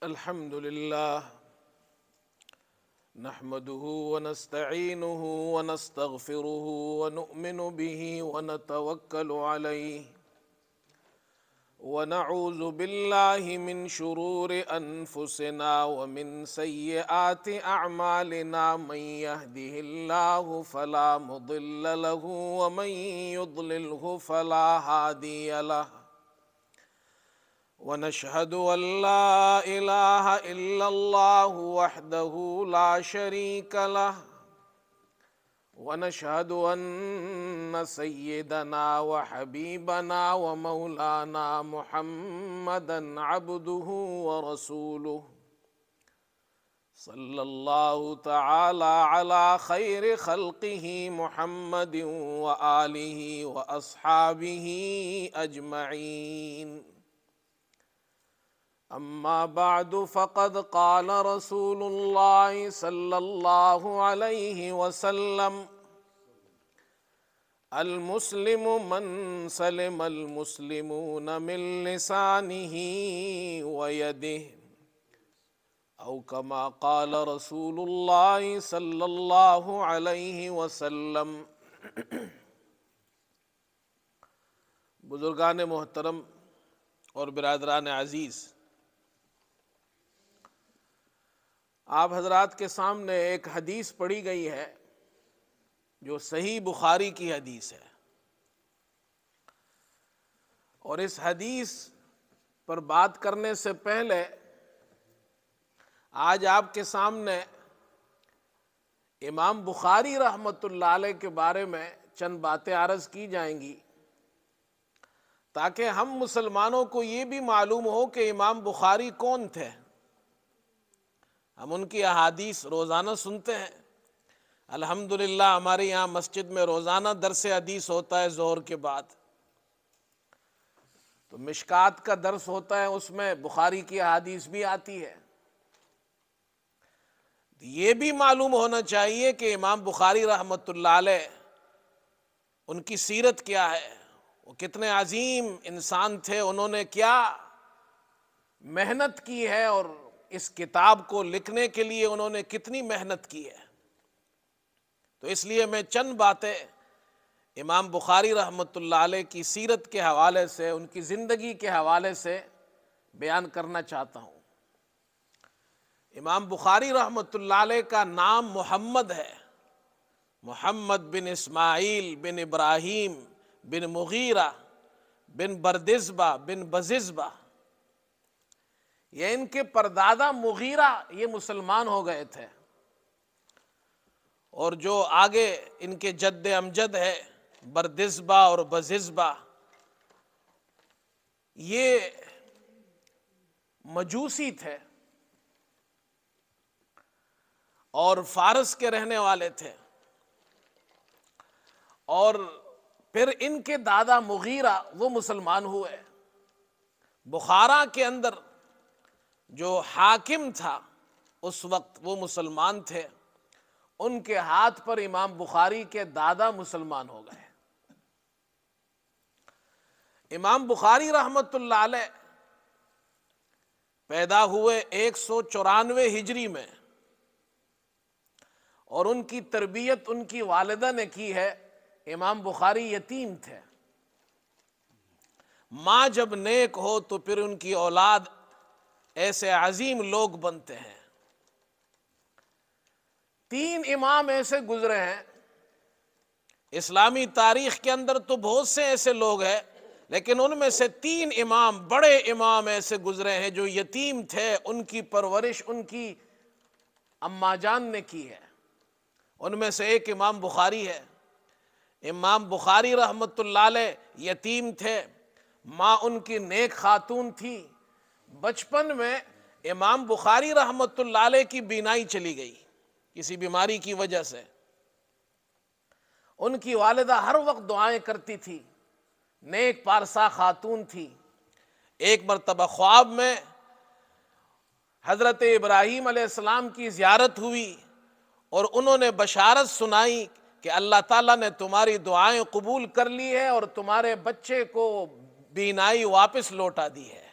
الحمد لله نحمده ونستعينه ونستغفره ونؤمن به ونتوكل عليه ونعوذ بالله من شرور أنفسنا ومن سيئات أعمالنا من يهده الله فلا مضل له ومن يضلله فلا هادي له ونشهد أن لا إله إلا الله وحده لا شريك له ونشهد أن سيدنا وحبيبنا ومولانا محمدا عبده ورسوله صلى الله تعالى على خير خلقه محمد وآله وأصحابه أجمعين. أما بعد فقد قال رسول الله صلى الله عليه وسلم: المسلم من سلم المسلمون من لسانه ويده، أو كما قال رسول الله صلى الله عليه وسلم. بزرگان محترم اور برادران عزیز، آپ حضرات کے سامنے ایک حدیث پڑھی گئی ہے جو صحیح بخاری کی حدیث ہے، اور اس حدیث پر بات کرنے سے پہلے آج آپ کے سامنے امام بخاری رحمۃ اللہ علیہ کے بارے میں چند باتیں عرض کی جائیں گی تاکہ ہم مسلمانوں کو یہ بھی معلوم ہو کہ امام بخاری کون تھے۔ ہم ان کی احادیث روزانہ سنتے ہیں، الحمدللہ ہمارے یہاں مسجد میں روزانہ درس حدیث ہوتا ہے ظہر کے بعد، تو مشکات کا درس ہوتا ہے، اس میں بخاری کی احادیث بھی آتی ہے۔ یہ بھی معلوم ہونا چاہیے کہ امام بخاری رحمۃ اللہ علیہ ان کی سیرت کیا ہے، وہ کتنے عظیم انسان تھے، انہوں نے کیا محنت کی ہے، اور اس کتاب کو لکھنے کے لیے انہوں نے کتنی محنت کی ہے۔ تو اس لیے میں چند باتیں امام بخاری رحمۃ اللہ علیہ کی سیرت کے حوالے سے، ان کی زندگی کے حوالے سے بیان کرنا چاہتا ہوں۔ امام بخاری رحمۃ اللہ علیہ کا نام محمد ہے، محمد بن اسماعیل بن ابراہیم بن مغیرہ بن بردزبہ بن بززبہ، یہ ان کے پردادا مغیرہ یہ مسلمان ہو گئے تھے، اور جو آگے ان کے جد امجد ہے بردزبہ اور بززبہ، یہ مجوسی تھے اور فارس کے رہنے والے تھے، اور پھر ان کے دادا مغیرہ وہ مسلمان ہوئے۔ بخارا کے اندر جو حاکم تھا اس وقت وہ مسلمان تھے، ان کے ہاتھ پر امام بخاری کے دادا مسلمان ہو گئے۔ امام بخاری رحمۃ اللہ علیہ پیدا ہوئے 194 ہجری میں، اور ان کی تربیت ان کی والدہ نے کی ہے۔ امام بخاری یتیم تھے، ماں جب نیک ہو تو پھر ان کی اولاد ایسے عظیم لوگ بنتے ہیں۔ 3 امام ایسے گزرے ہیں اسلامی تاریخ کے اندر، تو بہت سے ایسے لوگ ہیں، لیکن ان میں سے 3 امام، بڑے امام ایسے گزرے ہیں جو یتیم تھے، ان کی پرورش ان کی اماں جان نے کی ہے۔ ان میں سے ایک امام بخاری ہے۔ امام بخاری رحمۃ اللہ علیہ یتیم تھے، ماں ان کی نیک خاتون تھی۔ بچپن میں امام بخاری رحمۃ اللہ علیہ کی بینائی چلی گئی کسی بیماری کی وجہ سے۔ ان کی والدہ ہر وقت دعائیں کرتی تھی، نیک پارسا خاتون تھی۔ ایک مرتبہ خواب میں حضرت ابراہیم علیہ السلام کی زیارت ہوئی، اور انہوں نے بشارت سنائی کہ اللہ تعالیٰ نے تمہاری دعائیں قبول کر لی ہے اور تمہارے بچے کو بینائی واپس لوٹا دی ہے۔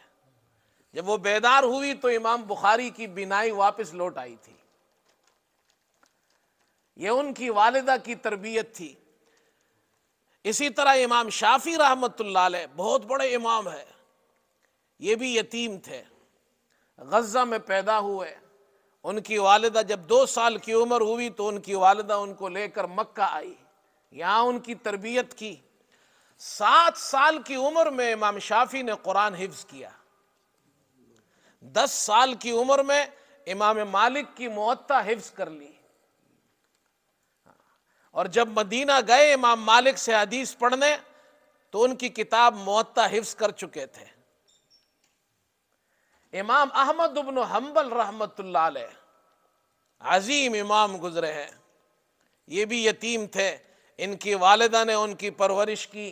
جب وہ بیدار ہوئی تو امام بخاری کی بینائی واپس لوٹ آئی تھی۔ یہ ان کی والدہ کی تربیت تھی۔ اسی طرح امام شافعی رحمۃ اللہ علیہ بہت بڑے امام ہے، یہ بھی یتیم تھے، غزہ میں پیدا ہوئے۔ ان کی والدہ جب 2 سال کی عمر ہوئی تو ان کی والدہ ان کو لے کر مکہ آئی، یہاں ان کی تربیت کی۔ 7 سال کی عمر میں امام شافعی نے قرآن حفظ کیا۔ 10 سال کی عمر میں امام مالک کی موطا حفظ کر لی، اور جب مدینہ گئے امام مالک سے حدیث پڑھنے تو ان کی کتاب موطا حفظ کر چکے تھے۔ امام احمد بن حنبل رحمۃ اللہ علیہ عظیم امام گزرے ہیں، یہ بھی یتیم تھے۔ ان کی والدہ نے ان کی پرورش کی،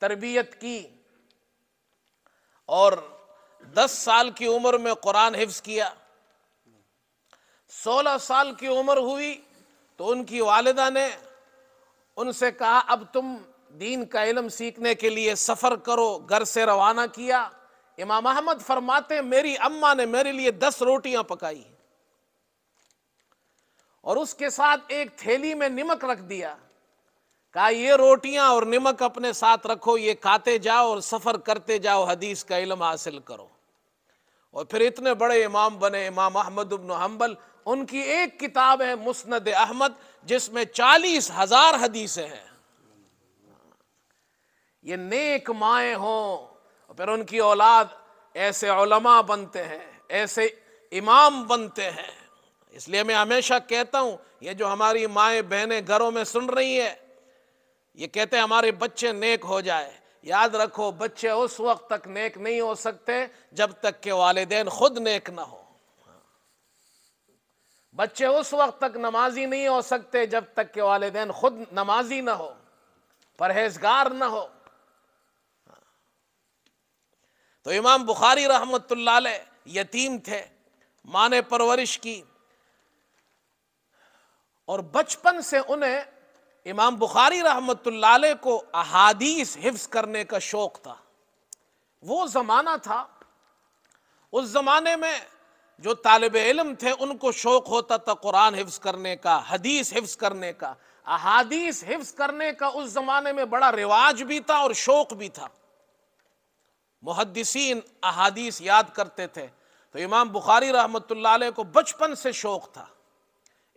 تربیت کی، اور 10 سال کی عمر میں قرآن حفظ کیا۔ 16 سال کی عمر ہوئی تو ان کی والدہ نے ان سے کہا اب تم دین کا علم سیکھنے کے لیے سفر کرو، گھر سے روانہ کیا۔ امام احمد فرماتے میری اماں نے میرے لیے 10 روٹیاں پکائی اور اس کے ساتھ ایک تھیلی میں نمک رکھ دیا، کہا یہ روٹیاں اور نمک اپنے ساتھ رکھو، یہ کھاتے جاؤ اور سفر کرتے جاؤ، حدیث کا علم حاصل کرو۔ اور پھر اتنے بڑے امام بنے امام احمد بن حنبل۔ ان کی ایک کتاب ہے مسند احمد جس میں 40,000 حدیثیں ہیں۔ یہ نیک مائیں ہوں اور پھر ان کی اولاد ایسے علماء بنتے ہیں، ایسے امام بنتے ہیں۔ اس لیے میں ہمیشہ کہتا ہوں یہ جو ہماری مائیں بہنیں گھروں میں سن رہی ہیں، یہ کہتے ہیں ہمارے بچے نیک ہو جائے، یاد رکھو بچے اس وقت تک نیک نہیں ہو سکتے جب تک کہ والدین خود نیک نہ ہو۔ بچے اس وقت تک نمازی نہیں ہو سکتے جب تک کہ والدین خود نمازی نہ ہو، پرہیزگار نہ ہو۔ تو امام بخاری رحمۃ اللہ علیہ یتیم تھے، ماں نے پرورش کی، اور بچپن سے انہیں امام بخاری رحمۃ اللہ علیہ کو احادیث حفظ کرنے کا شوق تھا۔ وہ زمانہ تھا، اس زمانے میں جو طالب علم تھے ان کو شوق ہوتا تھا قرآن حفظ کرنے کا، حدیث حفظ کرنے کا، احادیث حفظ کرنے کا اس زمانے میں بڑا رواج بھی تھا اور شوق بھی تھا۔ محدثین احادیث یاد کرتے تھے، تو امام بخاری رحمۃ اللہ علیہ کو بچپن سے شوق تھا۔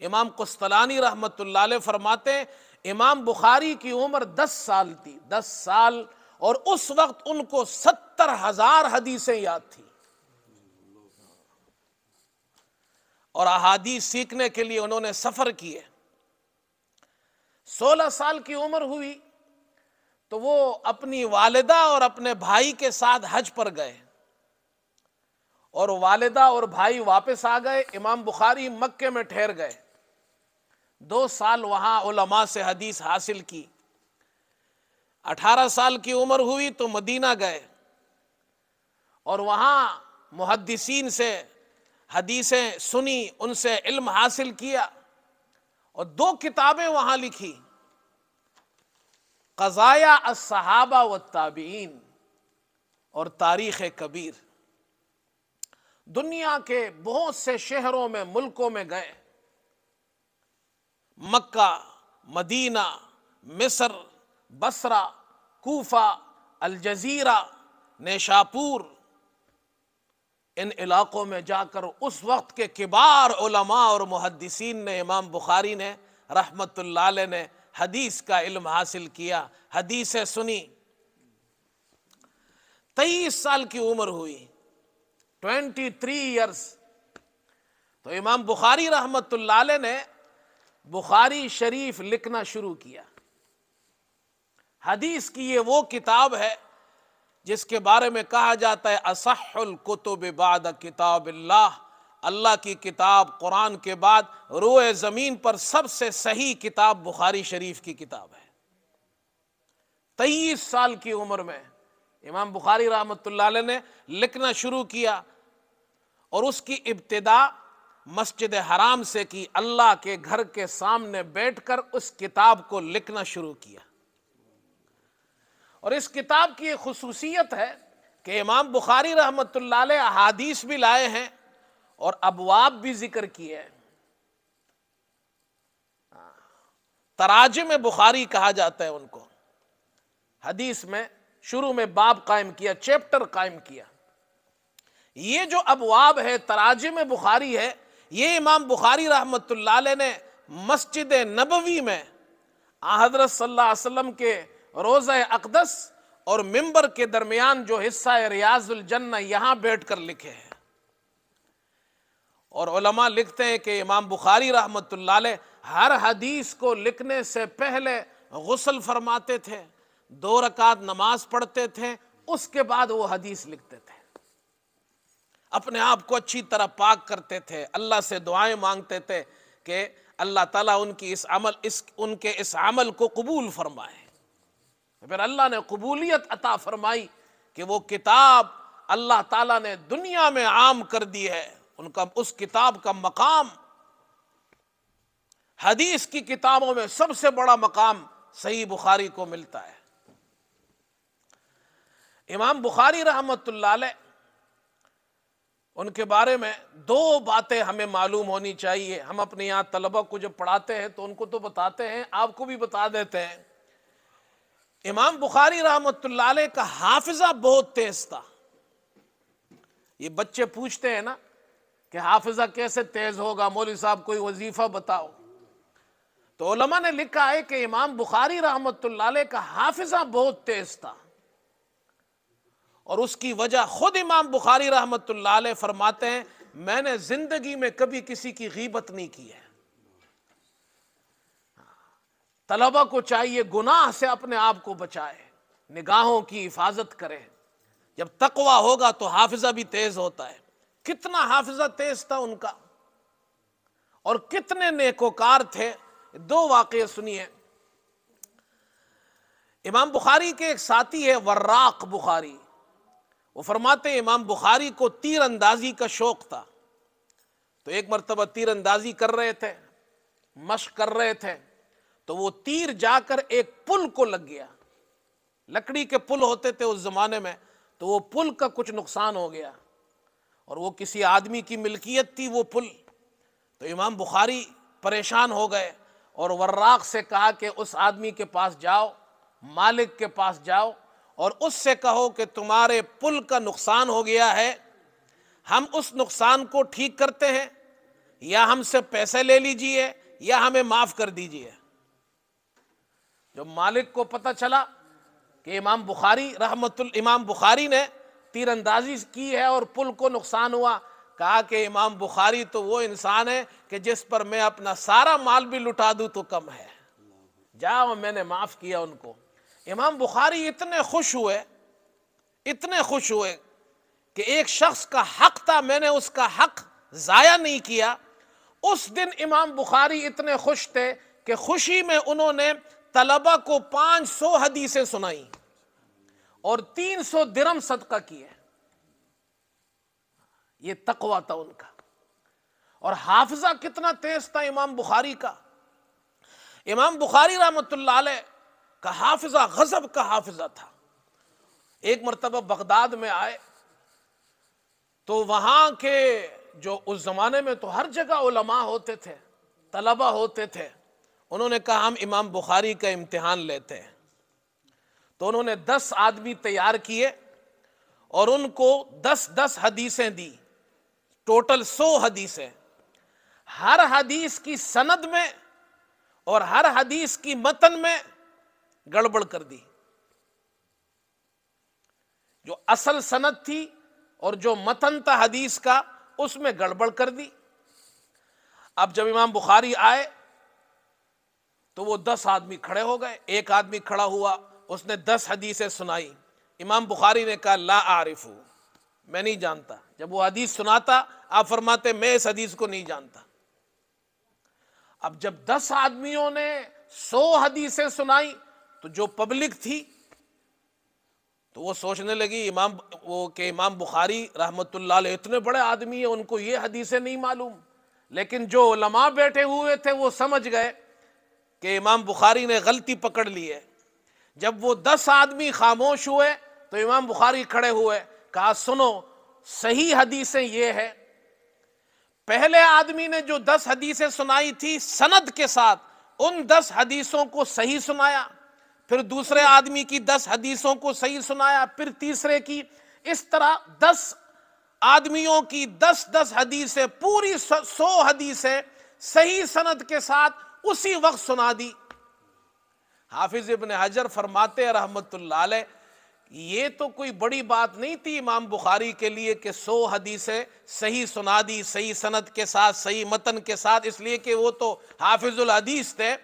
امام قسطلانی رحمۃ اللہ علیہ فرماتے ہیں امام بخاری کی عمر 10 سال تھی، 10 سال، اور اس وقت ان کو 70,000 حدیثیں یاد تھی، اور احادیث سیکھنے کے لیے انہوں نے سفر کیے۔ 16 سال کی عمر ہوئی تو وہ اپنی والدہ اور اپنے بھائی کے ساتھ حج پر گئے، اور والدہ اور بھائی واپس آ گئے۔ امام بخاری مکے میں ٹھہر گئے، 2 سال وہاں علماء سے حدیث حاصل کی۔ 18 سال کی عمر ہوئی تو مدینہ گئے، اور وہاں محدثین سے حدیثیں سنی، ان سے علم حاصل کیا، اور 2 کتابیں وہاں لکھی، قضایا الصحابہ والتابعین اور تاریخ کبیر۔ دنیا کے بہت سے شہروں میں، ملکوں میں گئے، مکہ، مدینہ، مصر، بصرہ، کوفہ، الجزیرہ، نیشاپور، ان علاقوں میں جا کر اس وقت کے کبار علماء اور محدثین نے، امام بخاری نے رحمت اللہ علیہ نے حدیث کا علم حاصل کیا، حدیثیں سنی۔ 23 سال کی عمر ہوئی، 23 ایئرز، تو امام بخاری رحمت اللہ علیہ نے بخاری شریف لکھنا شروع کیا۔ حدیث کی یہ وہ کتاب ہے جس کے بارے میں کہا جاتا ہے اصح الکتب بعد کتاب اللہ، اللہ کی کتاب قرآن کے بعد روئے زمین پر سب سے صحیح کتاب بخاری شریف کی کتاب ہے۔ 23 سال کی عمر میں امام بخاری رحمۃ اللہ علیہ نے لکھنا شروع کیا، اور اس کی ابتدا مسجد حرام سے کی، اللہ کے گھر کے سامنے بیٹھ کر اس کتاب کو لکھنا شروع کیا۔ اور اس کتاب کی ایک خصوصیت ہے، کہ امام بخاری رحمۃ اللہ علیہ احادیث بھی لائے ہیں اور ابواب بھی ذکر کیے ہیں. تراجم بخاری کہا جاتا ہے ان کو. حدیث میں شروع میں باب قائم کیا، چیپٹر قائم کیا. یہ جو ابواب ہے، تراجم بخاری ہے، یہ امام بخاری رحمۃ اللہ علیہ نے مسجد نبوی میں حضرت صلی اللہ علیہ وسلم کے روضہ اقدس اور منبر کے درمیان جو حصہ ہے ریاض الجنہ، یہاں بیٹھ کر لکھے ہیں. اور علماء لکھتے ہیں کہ امام بخاری رحمۃ اللہ علیہ ہر حدیث کو لکھنے سے پہلے غسل فرماتے تھے، 2 رکعت نماز پڑھتے تھے، اس کے بعد وہ حدیث لکھتے تھے. اپنے آپ کو اچھی طرح پاک کرتے تھے، اللہ سے دعائیں مانگتے تھے کہ اللہ تعالیٰ ان کے اس عمل کو قبول فرمائے. پھر اللہ نے قبولیت عطا فرمائی کہ وہ کتاب اللہ تعالیٰ نے دنیا میں عام کر دی ہے. اس کتاب کا مقام حدیث کی کتابوں میں سب سے بڑا مقام صحیح بخاری کو ملتا ہے. امام بخاری رحمۃ اللہ علیہ، ان کے بارے میں 2 باتیں ہمیں معلوم ہونی چاہیے. ہم اپنے یہاں طلبہ کو جب پڑھاتے ہیں تو ان کو تو بتاتے ہیں، آپ کو بھی بتا دیتے ہیں. امام بخاری رحمۃ اللہ علیہ کا حافظہ بہت تیز تھا. یہ بچے پوچھتے ہیں نا کہ حافظہ کیسے تیز ہوگا، مولوی صاحب کوئی وظیفہ بتاؤ. تو علماء نے لکھا ہے کہ امام بخاری رحمۃ اللہ علیہ کا حافظہ بہت تیز تھا، اور اس کی وجہ خود امام بخاری رحمۃ اللہ علیہ فرماتے ہیں، میں نے زندگی میں کبھی کسی کی غیبت نہیں کی ہے. طلبہ کو چاہیے گناہ سے اپنے آپ کو بچائے، نگاہوں کی حفاظت کرے. جب تقویٰ ہوگا تو حافظہ بھی تیز ہوتا ہے. کتنا حافظہ تیز تھا ان کا، اور کتنے نیکوکار تھے. 2 واقعے سنیے. امام بخاری کے ایک ساتھی ہے وراق بخاری، وہ فرماتے ہیں امام بخاری کو تیر اندازی کا شوق تھا. تو ایک مرتبہ تیر اندازی کر رہے تھے، مشق کر رہے تھے، تو وہ تیر جا کر ایک پل کو لگ گیا. لکڑی کے پل ہوتے تھے اس زمانے میں، تو وہ پل کا کچھ نقصان ہو گیا، اور وہ کسی آدمی کی ملکیت تھی وہ پل. تو امام بخاری پریشان ہو گئے اور وراق سے کہا کہ اس آدمی کے پاس جاؤ، مالک کے پاس جاؤ، اور اس سے کہو کہ تمہارے پل کا نقصان ہو گیا ہے، ہم اس نقصان کو ٹھیک کرتے ہیں، یا ہم سے پیسے لے لیجئے یا ہمیں معاف کر دیجئے. جب مالک کو پتہ چلا کہ امام بخاری نے تیر اندازی کی ہے اور پل کو نقصان ہوا، کہا کہ امام بخاری تو وہ انسان ہے کہ جس پر میں اپنا سارا مال بھی لٹا دوں تو کم ہے، جاؤ میں نے معاف کیا ان کو. امام بخاری اتنے خوش ہوئے کہ ایک شخص کا حق تھا، میں نے اس کا حق ضائع نہیں کیا. اس دن امام بخاری اتنے خوش تھے کہ خوشی میں انہوں نے طلبہ کو 500 حدیثیں سنائیں اور 300 درہم صدقہ کیے. یہ تقویٰ تھا ان کا. اور حافظہ کتنا تیز تھا امام بخاری کا. امام بخاری رحمۃ اللہ علیہ کا حافظہ غضب کا حافظہ تھا. ایک مرتبہ بغداد میں آئے تو وہاں کے جو اس زمانے میں تو ہر جگہ علماء ہوتے تھے، طلبہ ہوتے تھے. انہوں نے کہا ہم امام بخاری کا امتحان لیتے ہیں. تو انہوں نے 10 آدمی تیار کیے اور ان کو 10 حدیثیں دی، ٹوٹل 100 حدیثیں. ہر حدیث کی سند میں اور ہر حدیث کی متن میں گڑبڑ کر دی. جو اصل سند تھی اور جو متن تھا حدیث کا اس میں گڑبڑ کر دی. اب جب امام بخاری آئے تو وہ 10 آدمی کھڑے ہو گئے. ایک آدمی کھڑا ہوا، اس نے 10 حدیثیں سنائی. امام بخاری نے کہا لا اعرف، میں نہیں جانتا. جب وہ حدیث سناتا آپ فرماتے میں اس حدیث کو نہیں جانتا. اب جب 10 آدمیوں نے 100 حدیثیں سنائی تو جو پبلک تھی تو وہ سوچنے لگی امام بخاری رحمۃ اللہ علیہ اتنے بڑے آدمی ہیں، ان کو یہ حدیثیں نہیں معلوم. لیکن جو علماء بیٹھے ہوئے تھے وہ سمجھ گئے کہ امام بخاری نے غلطی پکڑ لی ہے. جب وہ 10 آدمی خاموش ہوئے تو امام بخاری کھڑے ہوئے، کہا سنو صحیح حدیثیں یہ ہے۔ پہلے آدمی نے جو 10 حدیثیں سنائی تھی سند کے ساتھ، ان 10 حدیثوں کو صحیح سنایا، پھر دوسرے آدمی کی 10 حدیثوں کو صحیح سنایا، پھر تیسرے کی، اس طرح 10 آدمیوں کی 10 حدیثیں، پوری 100 حدیثیں صحیح سند کے ساتھ اسی وقت سنا دی۔ حافظ ابن حجر فرماتے ہیں رحمت اللہ علیہ، یہ تو کوئی بڑی بات نہیں تھی امام بخاری کے لیے کہ 100 حدیثیں صحیح سنا دی، صحیح سند کے ساتھ، صحیح متن کے ساتھ، اس لیے کہ وہ تو حافظ الحدیث تھے۔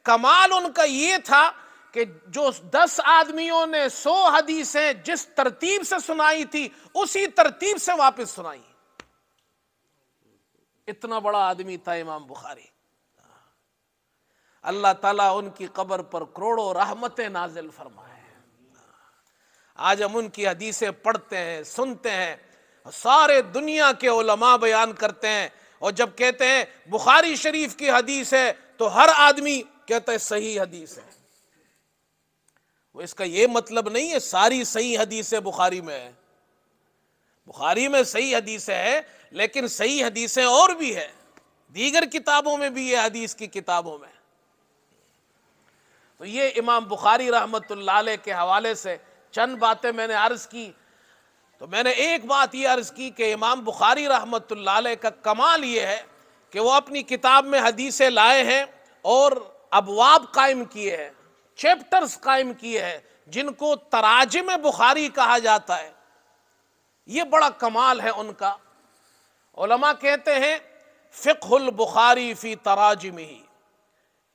کمال ان کا یہ تھا کہ جو 10 آدمیوں نے 100 حدیثیں جس ترتیب سے سنائی تھی اسی ترتیب سے واپس سنائی۔ اتنا بڑا آدمی تھا امام بخاری۔ اللہ تعالیٰ ان کی قبر پر کروڑوں رحمتیں نازل فرمائے۔ آج ہم ان کی حدیثیں پڑھتے ہیں، سنتے ہیں، سارے دنیا کے علماء بیان کرتے ہیں، اور جب کہتے ہیں بخاری شریف کی حدیث ہے تو ہر آدمی کہتا ہے صحیح حدیث ہے۔ وہ اس کا یہ مطلب نہیں ہے ساری صحیح حدیثیں بخاری میں ہے، بخاری میں صحیح حدیثیں ہے، لیکن صحیح حدیثیں اور بھی ہے، دیگر کتابوں میں بھی ہے، حدیث کی کتابوں میں۔ تو یہ امام بخاری رحمت اللہ علیہ کے حوالے سے چند باتیں میں نے عرض کی۔ تو میں نے ایک بات یہ عرض کی کہ امام بخاری رحمت اللہ علیہ کا کمال یہ ہے کہ وہ اپنی کتاب میں حدیثیں لائے ہیں اور ابواب قائم کیے ہیں، چیپٹرز قائم کیے ہیں، جن کو تراجم بخاری کہا جاتا ہے۔ یہ بڑا کمال ہے ان کا۔ علماء کہتے ہیں فقہ البخاری فی تراجمہ،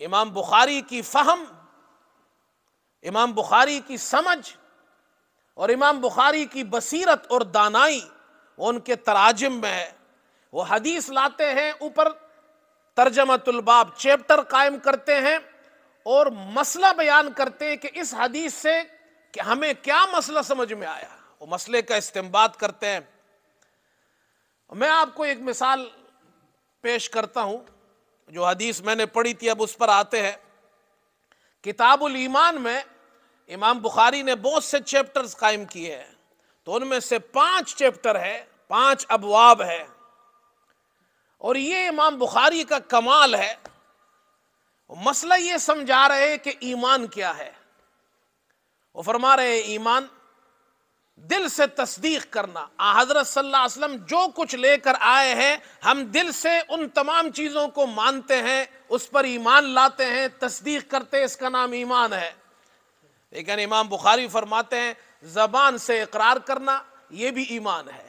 امام بخاری کی فہم، امام بخاری کی سمجھ اور امام بخاری کی بصیرت اور دانائی وہ ان کے تراجم میں ہے۔ وہ حدیث لاتے ہیں، اوپر ترجمۃ الباب چیپٹر قائم کرتے ہیں اور مسئلہ بیان کرتے ہیں کہ اس حدیث سے کہ ہمیں کیا مسئلہ سمجھ میں آیا، وہ مسئلے کا استنباط کرتے ہیں۔ میں آپ کو ایک مثال پیش کرتا ہوں، جو حدیث میں نے پڑھی تھی اب اس پر آتے ہیں۔ کتاب الایمان میں امام بخاری نے بہت سے چیپٹرز قائم کیے ہیں، تو ان میں سے 5 چیپٹر ہے، 5 ابواب ہے، اور یہ امام بخاری کا کمال ہے۔ مسئلہ یہ سمجھا رہے کہ ایمان کیا ہے۔ وہ فرما رہے ہیں ایمان دل سے تصدیق کرنا، حضرت صلی اللہ علیہ وسلم جو کچھ لے کر آئے ہیں ہم دل سے ان تمام چیزوں کو مانتے ہیں، اس پر ایمان لاتے ہیں، تصدیق کرتے ہیں، اس کا نام ایمان ہے۔ لیکن امام بخاری فرماتے ہیں زبان سے اقرار کرنا یہ بھی ایمان ہے،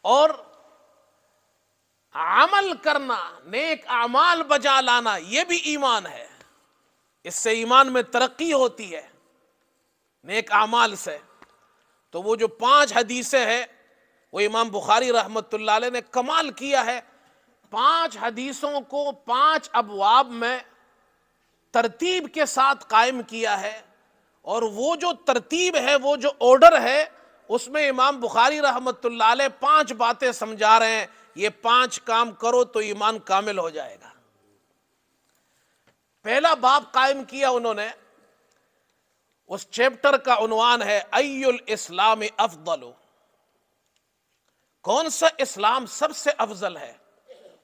اور عمل کرنا، نیک اعمال بجا لانا یہ بھی ایمان ہے۔ اس سے ایمان میں ترقی ہوتی ہے، نیک اعمال سے۔ تو وہ جو 5 حدیثیں ہیں وہ امام بخاری رحمت اللہ علیہ نے کمال کیا ہے، 5 حدیثوں کو 5 ابواب میں ترتیب کے ساتھ قائم کیا ہے، اور وہ جو ترتیب ہے، وہ جو آرڈر ہے، اس میں امام بخاری رحمت اللہ علیہ 5 باتیں سمجھا رہے ہیں، یہ 5 کام کرو تو ایمان کامل ہو جائے گا۔ پہلا باب قائم کیا انہوں نے، اس چیپٹر کا عنوان ہے ای الاسلام افضل، کون سا اسلام سب سے افضل ہے۔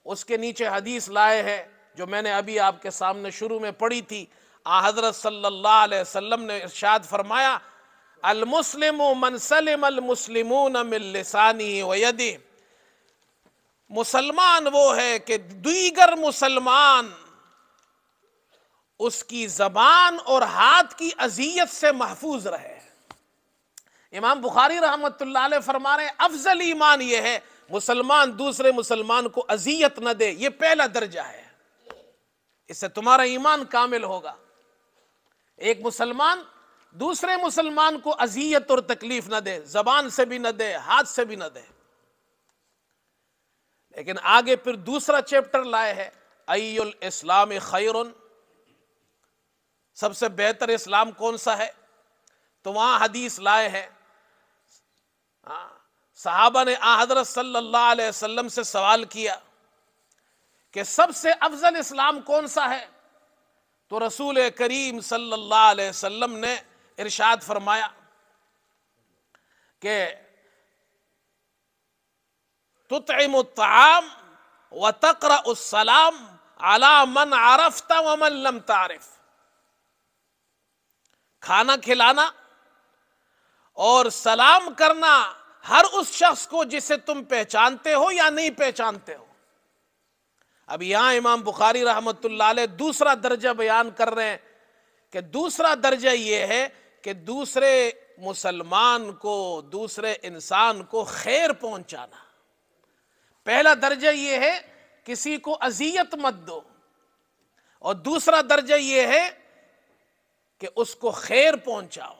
اس کے نیچے حدیث لائے ہیں جو میں نے ابھی آپ کے سامنے شروع میں پڑھی تھی۔ حضرت صلی اللہ علیہ وسلم نے ارشاد فرمایا المسلم من سلم المسلمون من لسانہ ویدہ، مسلمان وہ ہے کہ دیگر مسلمان اس کی زبان اور ہاتھ کی اذیت سے محفوظ رہے۔ امام بخاری رحمت اللہ علیہ فرما رہے ہیں افضل ایمان یہ ہے مسلمان دوسرے مسلمان کو اذیت نہ دے، یہ پہلا درجہ ہے، اس سے تمہارا ایمان کامل ہوگا۔ ایک مسلمان دوسرے مسلمان کو اذیت اور تکلیف نہ دے، زبان سے بھی نہ دے، ہاتھ سے بھی نہ دے۔ لیکن آگے پھر دوسرا چیپٹر لائے ہے ای الاسلام خیر، سب سے بہتر اسلام کون سا ہے؟ تو وہاں حدیث لائے ہیں، صحابہ نے حضرت صلی اللہ علیہ وسلم سے سوال کیا کہ سب سے افضل اسلام کون سا ہے؟ تو رسول کریم صلی اللہ علیہ وسلم نے ارشاد فرمایا کہ تطعم الطعام وتقرأ السلام على من عرفت ومن لم تعرف، کھانا کھلانا اور سلام کرنا ہر اس شخص کو جسے تم پہچانتے ہو یا نہیں پہچانتے ہو۔ اب یہاں امام بخاری رحمۃ اللہ علیہ دوسرا درجہ بیان کر رہے ہیں کہ دوسرا درجہ یہ ہے کہ دوسرے مسلمان کو، دوسرے انسان کو خیر پہنچانا۔ پہلا درجہ یہ ہے کسی کو اذیت مت دو، اور دوسرا درجہ یہ ہے کہ اس کو خیر پہنچاؤ،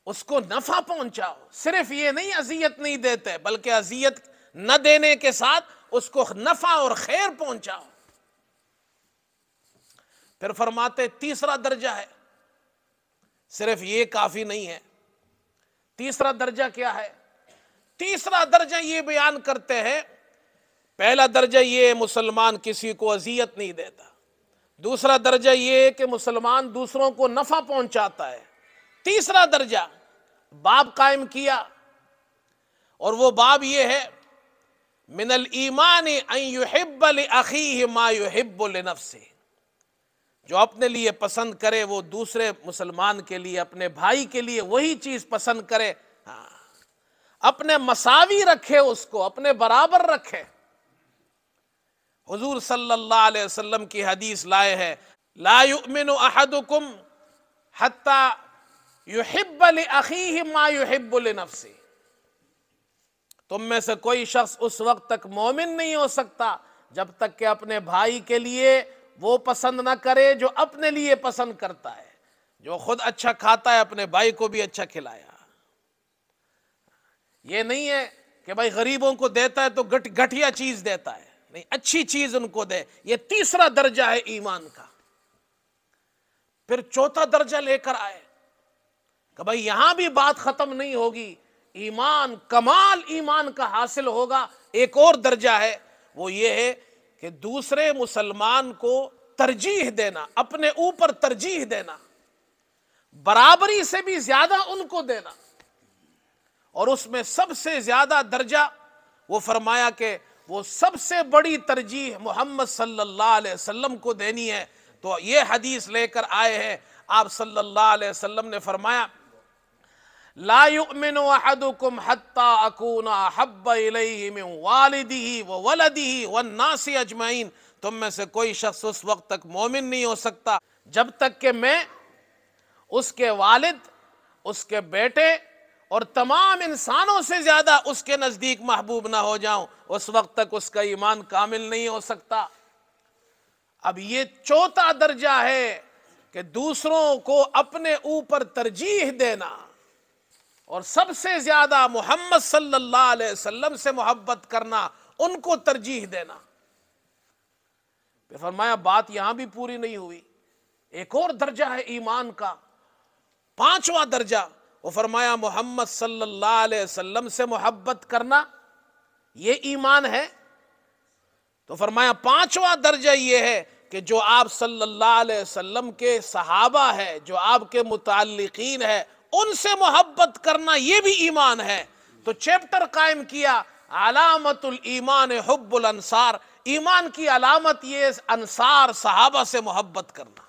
اس کو نفع پہنچاؤ۔ صرف یہ نہیں اذیت نہیں دیتے، بلکہ اذیت نہ دینے کے ساتھ اس کو نفع اور خیر پہنچاؤ۔ پھر فرماتے تیسرا درجہ ہے، صرف یہ کافی نہیں ہے۔ تیسرا درجہ کیا ہے؟ تیسرا درجہ یہ بیان کرتے ہیں، پہلا درجہ یہ مسلمان کسی کو اذیت نہیں دیتا، دوسرا درجہ یہ کہ مسلمان دوسروں کو نفع پہنچاتا ہے، تیسرا درجہ باب قائم کیا، اور وہ باب یہ ہے من الایمان ان یحب لاخیہ ما یحب لنفسہ، جو اپنے لیے پسند کرے وہ دوسرے مسلمان کے لیے، اپنے بھائی کے لیے وہی چیز پسند کرے، اپنے مساوی رکھے، اس کو اپنے برابر رکھے۔ حضور صلی اللہ علیہ وسلم کی حدیث لائے ہے، لا یؤمن احدکم حتی یحب لاخیہ ما یحب لنفسہ، تم میں سے کوئی شخص اس وقت تک مومن نہیں ہو سکتا جب تک کہ اپنے بھائی کے لیے وہ پسند نہ کرے جو اپنے لیے پسند کرتا ہے۔ جو خود اچھا کھاتا ہے اپنے بھائی کو بھی اچھا کھلایا۔ یہ نہیں ہے کہ بھائی غریبوں کو دیتا ہے تو گھٹیا چیز دیتا ہے، نہیں، اچھی چیز ان کو دے۔ یہ تیسرا درجہ ہے ایمان کا۔ پھر چوتھا درجہ لے کر آئے کہ بھائی یہاں بھی بات ختم نہیں ہوگی، ایمان، کمال ایمان کا حاصل ہوگا۔ ایک اور درجہ ہے، وہ یہ ہے کہ دوسرے مسلمان کو ترجیح دینا، اپنے اوپر ترجیح دینا، برابری سے بھی زیادہ ان کو دینا۔ اور اس میں سب سے زیادہ درجہ وہ فرمایا کہ وہ سب سے بڑی ترجیح محمد صلی اللہ علیہ وسلم کو دینی ہے۔ تو یہ حدیث لے کر آئے ہیں، آپ صلی اللہ علیہ وسلم نے فرمایا لا یؤمن احدکم حتی اکون احب الیہ من والدہ وولدہ والناس اجمعین، تم میں سے کوئی شخص اس وقت تک مومن نہیں ہو سکتا جب تک کہ میں اس کے والد، اس کے بیٹے اور تمام انسانوں سے زیادہ اس کے نزدیک محبوب نہ ہو جاؤں، اس وقت تک اس کا ایمان کامل نہیں ہو سکتا۔ اب یہ چوتھا درجہ ہے کہ دوسروں کو اپنے اوپر ترجیح دینا، اور سب سے زیادہ محمد صلی اللہ علیہ وسلم سے محبت کرنا، ان کو ترجیح دینا۔ پھر فرمایا بات یہاں بھی پوری نہیں ہوئی، ایک اور درجہ ہے ایمان کا، پانچواں درجہ۔ وہ فرمایا محمد صلی اللہ علیہ وسلم سے محبت کرنا یہ ایمان ہے۔ تو فرمایا پانچواں درجہ یہ ہے کہ جو آپ صلی اللہ علیہ وسلم کے صحابہ ہے، جو آپ کے متعلقین ہے، ان سے محبت کرنا یہ بھی ایمان ہے۔ تو چیپٹر قائم کیا، علامت الایمان حب الانصار، ایمان کی علامت یہ انصار صحابہ سے محبت کرنا۔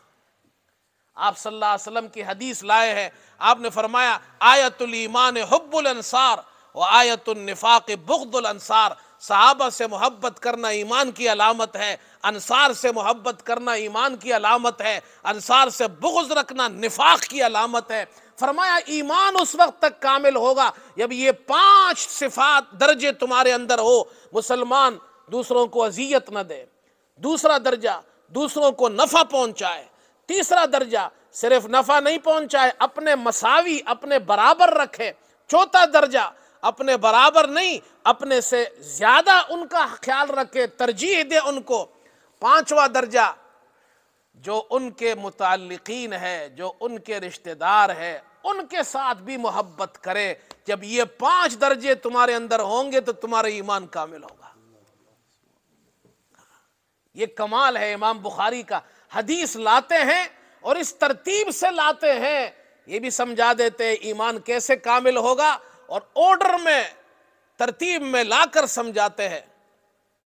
آپ صلی اللہ علیہ وسلم کی حدیث لائے ہیں، آپ نے فرمایا آیت الایمان حب الانصار و آیت النفاق بغض الانصار، صحابہ سے محبت کرنا ایمان کی علامت ہے، انصار سے محبت کرنا ایمان کی علامت ہے، انصار سے بغض رکھنا نفاق کی علامت ہے۔ فرمایا ایمان اس وقت تک کامل ہوگا جب یہ 5 صفات درجے تمہارے اندر ہو۔ مسلمان دوسروں کو اذیت نہ دے، دوسرا درجہ دوسروں کو نفع پہنچائے، تیسرا درجہ صرف نفع نہیں پہنچائے، اپنے مساوی، اپنے برابر رکھے، چوتھا درجہ اپنے برابر نہیں، اپنے سے زیادہ ان کا خیال رکھے، ترجیح دے ان کو، پانچواں درجہ جو ان کے متعلقین ہے، جو ان کے رشتہ دار ہے، ان کے ساتھ بھی محبت کرے۔ جب یہ 5 درجے تمہارے اندر ہوں گے تو تمہارا ایمان کامل ہوگا۔ یہ کمال ہے امام بخاری کا، حدیث لاتے ہیں اور اس ترتیب سے لاتے ہیں یہ بھی سمجھا دیتے ہیں ایمان کیسے کامل ہوگا، اور آرڈر میں ترتیب میں لا کر سمجھاتے ہیں